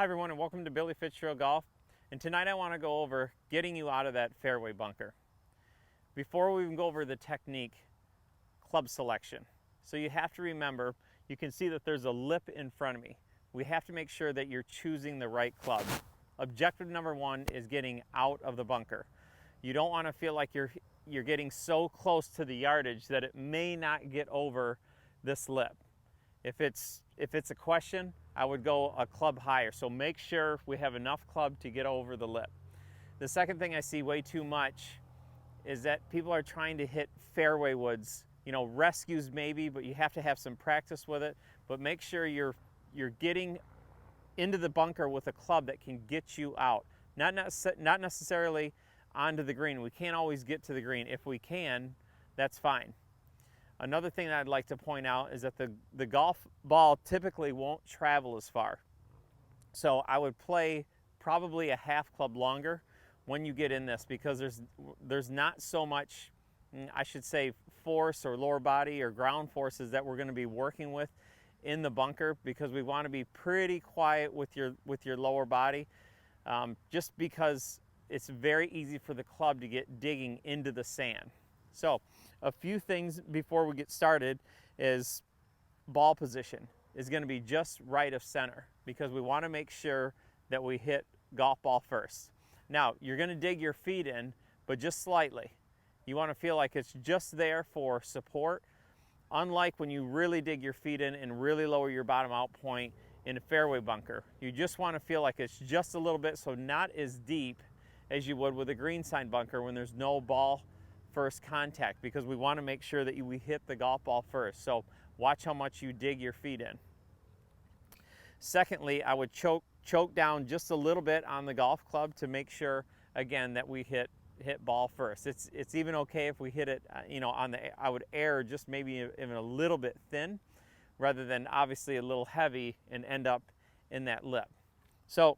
everyone, and welcome to Billy Fitzgerald Golf. And tonight I want to go over getting you out of that fairway bunker. Before we even go over the technique, club selection. So you have to remember, you can see that there's a lip in front of me. We have to make sure that you're choosing the right club. Objective number one is getting out of the bunker. You don't want to feel like you're getting so close to the yardage that it may not get over this lip. If it's a question, I would go a club higher. So make sure we have enough club to get over the lip. The second thing I see way too much is that people are trying to hit fairway woods. You know, rescues maybe, but you have to have some practice with it. But make sure you're getting into the bunker with a club that can get you out. Not necessarily onto the green. We can't always get to the green. If we can, that's fine. Another thing that I'd like to point out is that the golf ball typically won't travel as far. So I would play probably a half club longer when you get in this, because there's not so much, I should say, force or lower body or ground forces that we're going to be working with in the bunker, because we want to be pretty quiet with your lower body, just because it's very easy for the club to get digging into the sand. So a few things before we get started is ball position is going to be just right of center, because we want to make sure that we hit golf ball first. Now, you're going to dig your feet in, but just slightly. You want to feel like it's just there for support, unlike when you really dig your feet in and really lower your bottom out point in a fairway bunker. You just want to feel like it's just a little bit, so not as deep as you would with a greenside bunker when there's no ball first contact, because we want to make sure that we hit the golf ball first. So watch how much you dig your feet in. Secondly, I would choke down just a little bit on the golf club to make sure, again, that we hit ball first. It's even okay if we hit it, I would err just maybe even a little bit thin, rather than obviously a little heavy and end up in that lip. So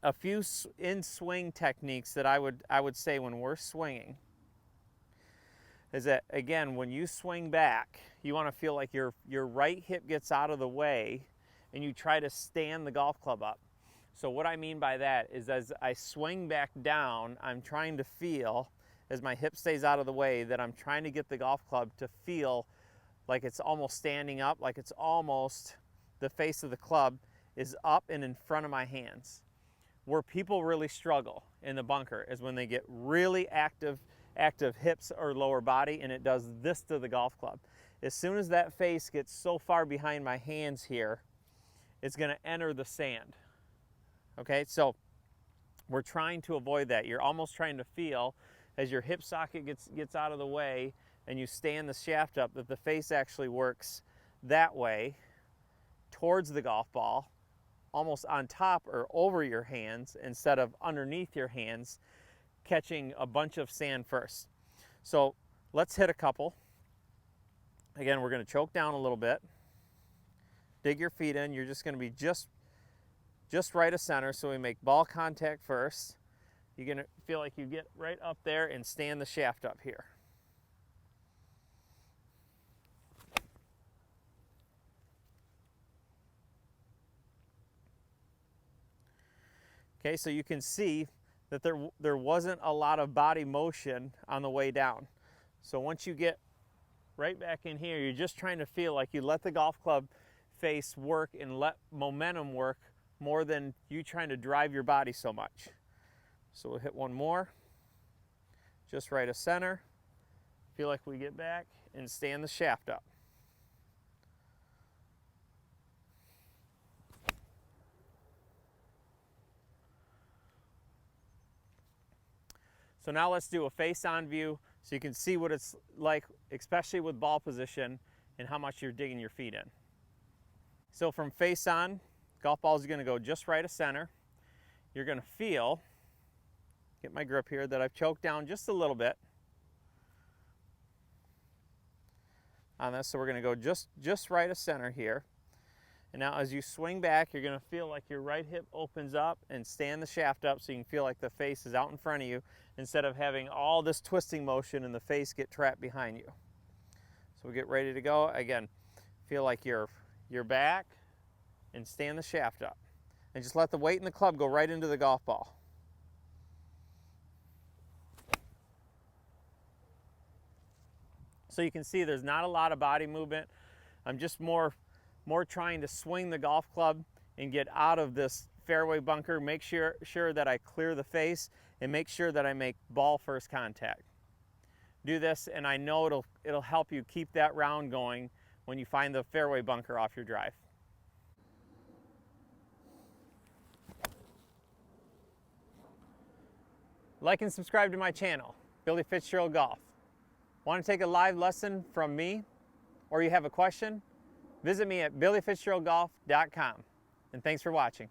a few in-swing techniques that I would say when we're swinging is that, again, when you swing back, you want to feel like your right hip gets out of the way and you try to stand the golf club up. So what I mean by that is, as I swing back down, I'm trying to feel, as my hip stays out of the way, that I'm trying to get the golf club to feel like it's almost standing up, like it's almost the face of the club is up and in front of my hands. Where people really struggle in the bunker is when they get really active hips or lower body, and it does this to the golf club. As soon as that face gets so far behind my hands here, it's going to enter the sand. Okay, so we're trying to avoid that. You're almost trying to feel, as your hip socket gets out of the way and you stand the shaft up, that the face actually works that way towards the golf ball, almost on top or over your hands instead of underneath your hands, catching a bunch of sand first. So let's hit a couple. Again, we're going to choke down a little bit. Dig your feet in. You're just going to be just right of center, so we make ball contact first. You're going to feel like you get right up there and stand the shaft up here. Okay, so you can see that there wasn't a lot of body motion on the way down. So once you get right back in here, you're just trying to feel like you let the golf club face work and let momentum work more than you trying to drive your body so much. So we'll hit one more, just right of center. Feel like we get back and stand the shaft up. So now let's do a face-on view so you can see what it's like, especially with ball position and how much you're digging your feet in. So from face-on, golf ball is going to go just right of center. You're going to feel, get my grip here, that I've choked down just a little bit on this. So we're going to go just right of center here. And now as you swing back, you're going to feel like your right hip opens up and stand the shaft up, so you can feel like the face is out in front of you instead of having all this twisting motion and the face get trapped behind you. So we get ready to go. Again, feel like you're back and stand the shaft up. and just let the weight in the club go right into the golf ball. So you can see there's not a lot of body movement. I'm just more trying to swing the golf club and get out of this fairway bunker, make sure that I clear the face, and make sure that I make ball first contact. Do this, and I know it'll help you keep that round going when you find the fairway bunker off your drive. Like and subscribe to my channel, Billy Fitzgerald Golf. Want to take a live lesson from me, or you have a question? Visit me at billyfitzgeraldgolf.com. And thanks for watching.